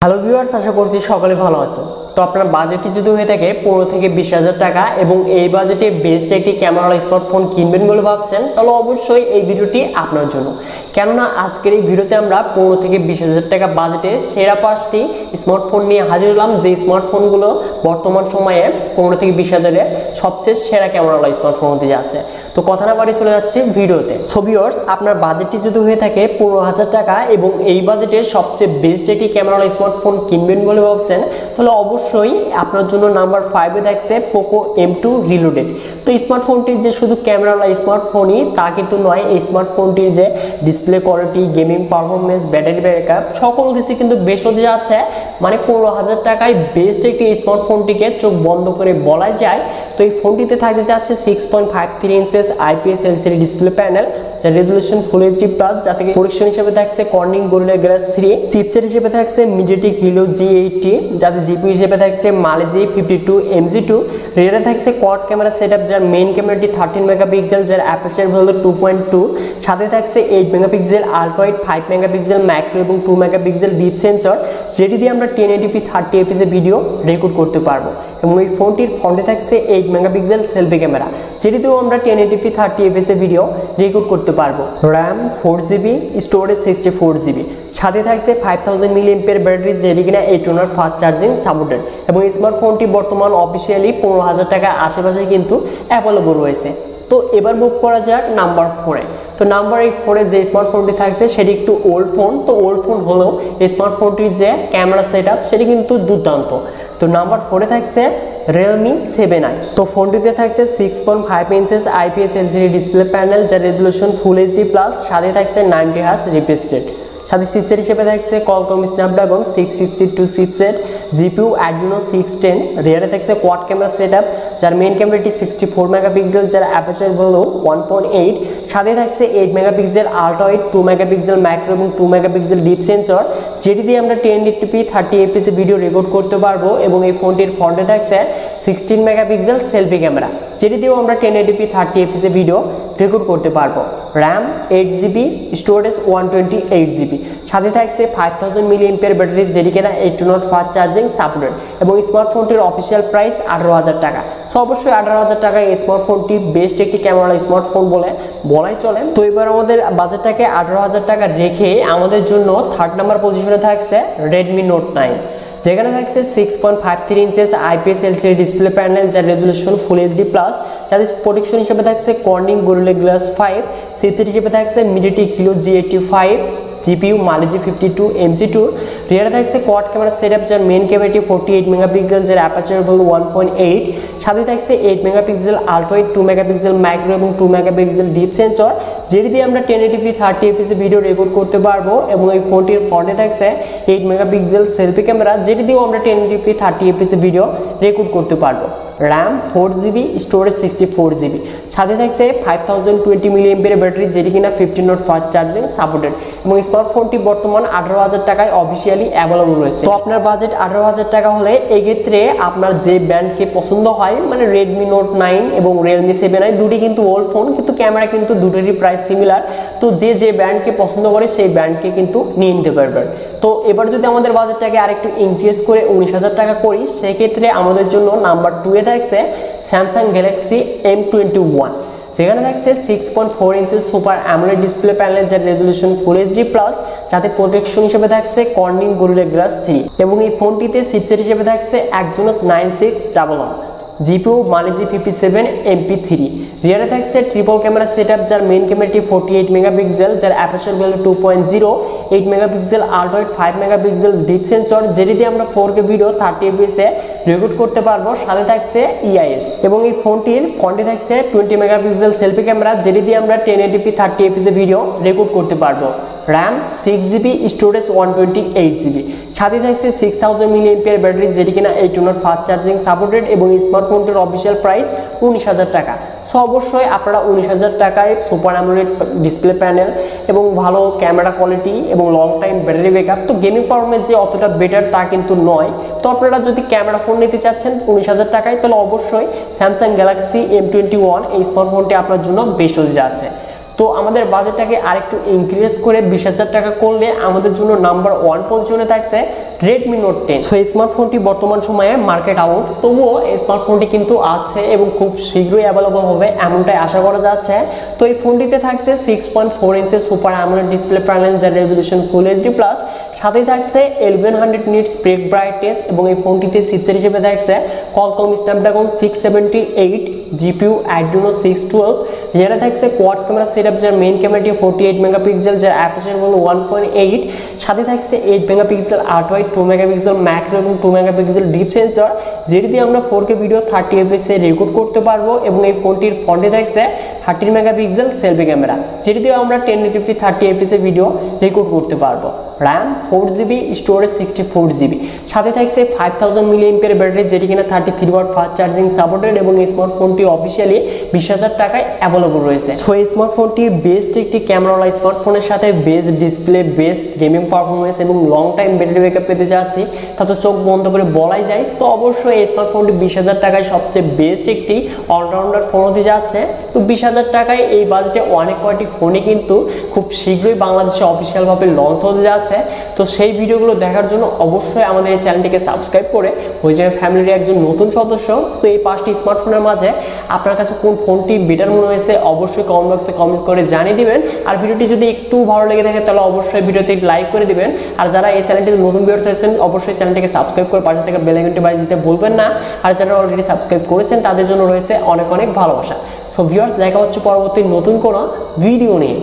Hello viewers, আশা করছি সকলে ভালো আছেন। তো আপনার বাজেটটি যদি হয়ে থাকে 15 থেকে 20,000 টাকা এবং এই বাজেটে বেস্ট একটি ক্যামেরাওয়ালা স্মার্টফোন কিনবেন বলে ভাবছেন, তাহলে অবশ্যই এই ভিডিওটি আপনার জন্য। কেননা আজকের এই ভিডিওতে আমরা 15 থেকে 20,000 টাকা বাজেটে সেরা 5টি স্মার্টফোন নিয়ে হাজির হলাম, যে স্মার্টফোনগুলো বর্তমান সময়ে 15 থেকে 20,000-এ সবচেয়ে সেরা ক্যামেরাওয়ালা স্মার্টফোন হতে যাচ্ছে। তো কথা না বাড়িয়ে চলে যাচ্ছে ভিডিওতে। সো ভিউয়ার্স, আপনার বাজেটটি যদি হয়ে থাকে 15,000 টাকা এবং এই বাজেটে সবচেয়ে বেস্ট একটি ক্যামেরাওয়ালা স্মার্টফোন কিনবেন বলে ভাবছেন, তাহলে অবশ্যই আপনার জন্য নাম্বার 5-এ থাকছে পোকো M2 রিলোডেড। তো এই স্মার্টফোনটি যে শুধু ক্যামেরাওয়ালা স্মার্টফোনই তা কিন্তু নয়, এই স্মার্টফোনটির যে display quality, gaming performance, battery backup সকল কিছু কিন্তু বেশ হতে যাচ্ছে। মানে 15,000 টাকায় বেস্ট একটি স্মার্টফোনটিকে চোখ বন্ধ করে বলা যায়। তো এই ফোনটিতে থাকতে যাচ্ছে 6.53 inches IPS LCD display panel, যার রেজুলেশন ফুল এইচডি প্লাস, যাতে প্রোটেকশন হিসেবে থাকছে কর্নিং গরিলা গ্লাস 3, চিপসেট হিসেবে থাকছে মিডিয়াটেক হিলিও G80, যাতে জিপি হিসেবে থাকছে মালে G52 MG2, রিয়ারে থাকছে কোয়াড ক্যামেরা সেটআপ, যার মেইন ক্যামেরাটি 13 মেগাপিক্সেল, যার অ্যাপারচার ভ্যালু 2.2, সাথে থাকছে 8 megapixel ultra wide, 5 megapixel macro এবং 2 মেগাপিক্সেল ডিপ সেন্সর, যেটি দিয়ে আমরা 1080p 30 fps ভিডিও রেকর্ড করতে পারবো। এবং এই ফোনটির ফ্রন্টে থাকছে 8 মেগাপিক্সেল সেলফি ক্যামেরা, যেটিতেও আমরা 1080p 30 fps ভিডিও রেকর্ড করতে পারবো। র্যাম 4GB, স্টোরেজ 64GB, সাথে থাকছে 5000 mAh ব্যাটারি, যেটি কিনা 8 ওয়াট ফাস্ট চার্জিং সাপোর্টেড। এবং এই স্মার্টফোনটি বর্তমান অফিসিয়ালি 15,000 টাকার আশেপাশে কিন্তু অ্যাভেলেবল রয়েছে। তো এবার মুভ করা যাক নাম্বার 4-এ। তো নাম্বার 4-এ যে স্মার্টফোনটি থাকছে সেটি একটু ওল্ড ফোন। তো ওল্ড ফোন হলেও এই স্মার্টফোনটির যে ক্যামেরা সেটআপ সেটি কিন্তু দুর্দান্ত। তো নাম্বার 4-এ থাকছে Realme 7i। তো ফোনটিতে থাকছে 6.5 inches IPS LCD display panel, যার রেজুলেশন ফুল এইচডি প্লাস, সাথে থাকছে 90 হার্জ রিফ্রেশ রেট, সাথে চিপসেট হিসেবে থাকছে Qualcomm Snapdragon 662 chipset, GPU Adreno 610, রিয়ারে থাকছে কোয়াড ক্যামেরা সেটআপ, যার মেইন ক্যামেরাটি 64 মেগাপিক্সেল, যার অ্যাপারচার ভ্যালু 1.8, সাথে থাকছে 8 megapixel ultra wide, 2 megapixel macro এবং 2 মেগাপিক্সেল ডিপ সেন্সর, যেটি দিয়ে আমরা 1080p 30 fps ভিডিও রেকর্ড করতে পারবো। এবং এই ফোনটির ফ্রন্টে থাকছে 16 মেগাপিক্সেল সেলফি ক্যামেরা, যেটি দিয়েও আমরা 1080p 30 fps ভিডিও রেকর্ড করতে পারবো। র্যাম 8GB, স্টোরেজ 128GB, সাথে থাকছে 5000 mAh ব্যাটারি, যেটি কিনা 8 ওয়াট ফাস্ট চার্জিং সাপোর্টেড। এবং স্মার্টফোনটির অফিসিয়াল প্রাইস 18,000 টাকা। সো অবশ্যই 18,000 টাকায় এই স্মার্টফোনটি বেস্ট একটি ক্যামেরা স্মার্টফোন বলাই চলে। তো এবার আমাদের বাজেটটাকে 18,000 টাকা রেখে আমাদের জন্য 3rd নাম্বার পজিশনে থাকছে Redmi Note 9, যেখানে থাকছে 6.53 inches IPS LCD display panel, যার রেজুলেশন ফুল এইচডি প্লাস, যাদের প্রোটেকশন হিসেবে থাকছে কর্নিং গরিলা গ্লাস 5, চিপসেট হিসেবে থাকছে মিডিয়াটেক হিলিও G85, জিপিইউ মালে G52 MG2, রিয়ারে থাকছে কোয়াড ক্যামেরা সেটআপ, যার মেইন ক্যামেরাটি 48 মেগাপিক্সেল, যার অ্যাপারচার ভ্যালু 1.8, সাথে থাকছে 8 megapixel ultra wide, 2 megapixel macro এবং 2 মেগাপিক্সেল ডিপ সেন্সর, যেটি দিয়ে আমরা 1080p 30 fps ভিডিও রেকর্ড করতে পারবো। এবং এই ফোনটির ফ্রন্টে থাকছে 8 মেগাপিক্সেল সেলফি ক্যামেরা, যেটি দিয়েও আমরা 1080p 30 fps ভিডিও রেকর্ড করতে পারবো। র্যাম 4GB, স্টোরেজ 64GB, সাথে থাকছে 5020 mAh ব্যাটারি, যেটি কিনা 15 ওয়াট ফাস্ট চার্জিং সাপোর্টেড। এবং স্মার্টফোনটি বর্তমান 18,000 টাকায় অফিসিয়ালি অ্যাভেলেবল রয়েছে। তো আপনার বাজেট 18,000 টাকা হলে এক্ষেত্রে আপনার যে ব্র্যান্ডকে পছন্দ হয়, মানে Redmi Note 9 এবং Realme 7i দুটি কিন্তু ওল্ড ফোন, কিন্তু ক্যামেরা কিন্তু দুটোরই প্রাইস সিমিলার। তো যে ব্র্যান্ডকে পছন্দ করে সেই ব্র্যান্ডকে কিন্তু নিয়ে নিতে পারবেন। তো এবার যদি আমাদের বাজেটটাকে আরেকটু ইনক্রিজ করে 19,000 টাকা করি, সেক্ষেত্রে আমাদের জন্য নাম্বার 2-এ থাকছে Samsung Galaxy M21, যেখানে থাকছে 6.4 inches super AMOLED display panel, যার রেজুলেশন ফুল এইচডি প্লাস, যাতে প্রোটেকশন হিসেবে থাকছে কর্নিং গরিলা গ্লাস 3। এবং এই ফোনটিতে চিপসেট হিসেবে থাকছে Exynos 9611, জিপিইউ মালে G57 MP3, রিয়ারে থাকছে ট্রিপল ক্যামেরা সেটআপ, যার মেইন ক্যামেরাটি 48 মেগাপিক্সেল, যার aperture value 2.0, 8 megapixel ultra wide, 5 megapixel deep sensor, যেটি দিয়ে আমরা 4K ভিডিও 30 fps রেকর্ড করতে পারবো। সাথে থাকছে EIS। এবং এই ফোনটির ফ্রন্টে থাকছে 20 মেগাপিক্সেল সেলফি ক্যামেরা, যেটি দিয়ে আমরা 1080p 30 fps ভিডিও রেকর্ড করতে পারবো। র্যাম 6GB, স্টোরেজ 128GB, সাথে থাকছে 6000 mAh ব্যাটারি, যেটি কিনা 8 ওয়াট ফাস্ট চার্জিং সাপোর্টেড। এবং স্মার্টফোনটির অফিসিয়াল প্রাইস 19,000 টাকা। সো অবশ্যই আপনারা 19,000 টাকায় সুপার অ্যামোলেড ডিসপ্লে প্যানেল এবং ভালো ক্যামেরা কোয়ালিটি এবং লং টাইম ব্যাটারি ব্যাকআপ, তো গেমিং পারফরমেন্স যে অতটা বেটার তা কিন্তু নয়। তো আপনারা যদি ক্যামেরা ফোন নিতে চাচ্ছেন 19,000 টাকায়, তাহলে অবশ্যই Samsung Galaxy M21 এই স্মার্টফোনটি আপনার জন্য বেস্ট হতে যাচ্ছে। তো আমাদের বাজেটটাকে আরেকটু ইনক্রিজ করে 20,000 টাকা করলে আমাদের জন্য নাম্বার 1 পজিশনে থাকছে Redmi Note 10। সো এই স্মার্টফোনটি বর্তমান সময়ে মার্কেট আউট, তবুও এই স্মার্টফোনটি কিন্তু আছে এবং খুব শীঘ্রই অ্যাভেলেবল হবে এমনটাই আশা করা যাচ্ছে। তো এই ফোনটিতে থাকছে 6.4 ইঞ্চের সুপার অ্যামোলেড ডিসপ্লে প্যানেল যার রেজোলিউশন ফুল এইচডি প্লাস, সাথেই থাকছে 1100 নিটস ব্রেক ব্রাইটনেস এবং এই ফোনটিতে ফিচার হিসেবে থাকছে Qualcomm Snapdragon 678 GPU Adreno 612, যেটা থাকছে কোয়াড ক্যামেরা সেটআপ যার মেইন ক্যামেরাটি 48 মেগাপিক্সেল যার অ্যাপারচার হলো 1.8, সাথে থাকছে 8 মেগাপিক্সেল আল্ট্রা 2 মেগাপিক্সেল ম্যাক্রো এবং 2 মেগাপিক্সেল ডিপ সেন্সর, যেটি দিয়ে আমরা 4K ভিডিও 30 fps এ রেকর্ড করতে পারবো এবং এই ফোনটির ফ্রন্টে থাকছে 13 মেগাপিক্সেল সেলফি ক্যামেরা, যেটি দিয়ে আমরা 1080p 30 fps এ ভিডিও রেকর্ড করতে পারবো। RAM 4GB, স্টোরেজ 64GB, সাথে থাকছে 5000 mAh ব্যাটারি যেটি কিনা 33 ওয়াট ফাস্ট চার্জিং সাপোর্টেড এবং এই স্মার্টফোনটি অফিসিয়ালি 20,000 টাকায় অ্যাভেলেবল রয়েছে। সো এই স্মার্টফোনটি বেস্ট একটি ক্যামেরাওয়ালা স্মার্টফোনের সাথে best display, best gaming performance এবং লং টাইম ব্যাটারি ব্যাকআপ পেতে যাচ্ছি, তা তো চোখ বন্ধ করে বলাই যায়। তো অবশ্যই এই স্মার্টফোনটি 20,000 টাকায় সবচেয়ে বেস্ট একটি অলরাউন্ডার ফোন হতে যাচ্ছে। তো 20,000 টাকায় এই বাজেটে অনেক কয়টি ফোনই কিন্তু খুব শীঘ্রই বাংলাদেশে অফিসিয়ালভাবে লঞ্চ হতে যাচ্ছে। তো সেই ভিডিওগুলো দেখার জন্য অবশ্যই আমাদের এই চ্যানেলটিকে সাবস্ক্রাইব করে হয়ে যাবে ফ্যামিলির একজন নতুন সদস্য। তো এই 5টি স্মার্টফোনের মাঝে আপনার কাছে কোন ফোনটি বেটার মনে হয়েছে অবশ্যই কমেন্ট বক্সে কমেন্ট করে জানিয়ে দিবেন। আর ভিডিওটি যদি একটু ভালো লেগে থাকে তাহলে অবশ্যই ভিডিওতে লাইক করে দিবেন। আর যারা এই চ্যানেলটিতে নতুন ভিডিও হয়েছেন অবশ্যই চ্যানেলটিকে সাবস্ক্রাইব করে পাশে থেকে বেল আইকনটি বাজিয়ে দিতে ভুলবেন না। আর যারা অলরেডি সাবস্ক্রাইব করেছেন তাদের জন্য রয়েছে অনেক অনেক ভালোবাসা। সো ভিউয়ার্স, দেখা হচ্ছে পরবর্তী নতুন কোনো ভিডিও নিয়ে।